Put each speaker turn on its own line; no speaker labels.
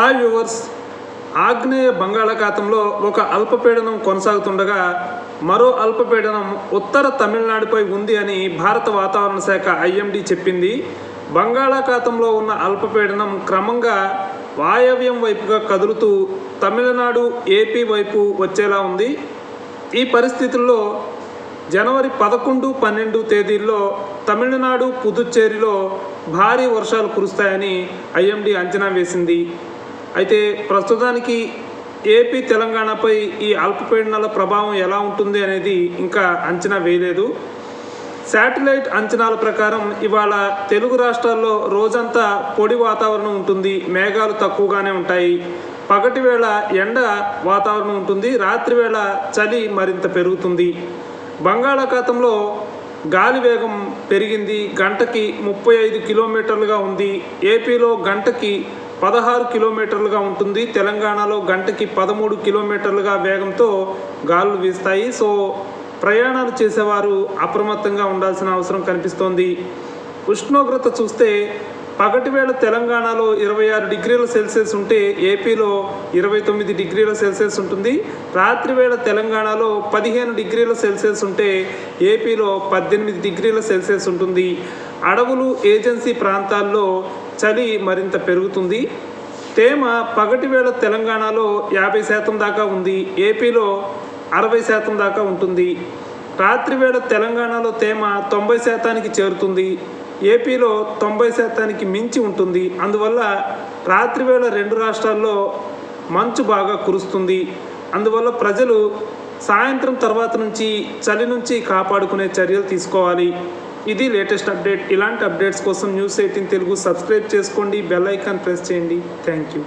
Hi viewers, ఆగ్నేయ బంగాళాఖాతంలో ఒక అల్పపీడనం కొనసాగుతుండగా మరో అల్పపీడనం ఉత్తర తమిళనాడుపై ఉంది అని భారత వాతావరణ శాఖ ఐఎండీ చెప్పింది. బంగాళాఖాతంలో ఉన్న అల్పపీడనం క్రమంగా వాయవ్యం వైపుగా కదులుతూ తమిళనాడు, ఏపీ వైపు వచ్చేలా ఉంది. ఈ పరిస్థితుల్లో జనవరి 11, 12 తేదీల్లో తమిళనాడు, పుదుచ్చేరిలో భారీ వర్షాలు కురుస్తాయని ఐఎండీ అంచనా వేసింది. అయితే ప్రస్తుతానికి ఏపీ, తెలంగాణపై ఈ అల్పపీడనాల ప్రభావం ఎలా ఉంటుంది అనేది ఇంకా అంచనా వేయలేదు. శాటిలైట్ అంచనాల ప్రకారం ఇవాళ తెలుగు రాష్ట్రాల్లో రోజంతా పొడి వాతావరణం ఉంటుంది, మేఘాలు తక్కువగానే ఉంటాయి. పగటి వేళ ఎండ వాతావరణం ఉంటుంది, రాత్రి వేళ చలి మరింత పెరుగుతుంది. బంగాళాఖాతంలో గాలి వేగం పెరిగింది, గంటకి 35 కిలోమీటర్లుగా ఉంది. ఏపీలో గంటకి 16 కిలోమీటర్లుగా ఉంటుంది, తెలంగాణలో గంటకి 13 కిలోమీటర్లుగా వేగంతో గాలులు వీస్తాయి. సో ప్రయాణాలు చేసేవారు అప్రమత్తంగా ఉండాల్సిన అవసరం కనిపిస్తోంది. ఉష్ణోగ్రత చూస్తే పగటి వేళ తెలంగాణలో 26 డిగ్రీల సెల్సియస్ ఉంటే ఏపీలో 29 డిగ్రీల సెల్సియస్ ఉంటుంది. రాత్రి వేళ తెలంగాణలో 15 డిగ్రీల సెల్సియస్ ఉంటే ఏపీలో 18 డిగ్రీల సెల్సియస్ ఉంటుంది. అడవులు, ఏజెన్సీ ప్రాంతాల్లో చలి మరింత పెరుగుతుంది. తేమ పగటి వేళ తెలంగాణలో 50% దాకా ఉంది, ఏపీలో 60% దాకా ఉంటుంది. రాత్రి వేళ తెలంగాణలో తేమ 90%కి చేరుతుంది, ఏపీలో 90%కి మించి ఉంటుంది. అందువల్ల రాత్రి వేళ రెండు రాష్ట్రాల్లో మంచు బాగా కురుస్తుంది. అందువల్ల ప్రజలు సాయంత్రం తర్వాత నుంచి చలి నుంచి కాపాడుకునే చర్యలు తీసుకోవాలి. ఇది లేటెస్ట్ అప్డేట్. ఇలాంటి అప్డేట్స్ కోసం న్యూస్ 18 తెలుగు సబ్స్క్రైబ్ చేసుకోండి, బెల్ ఐకాన్ ప్రెస్ చేయండి. Thank you.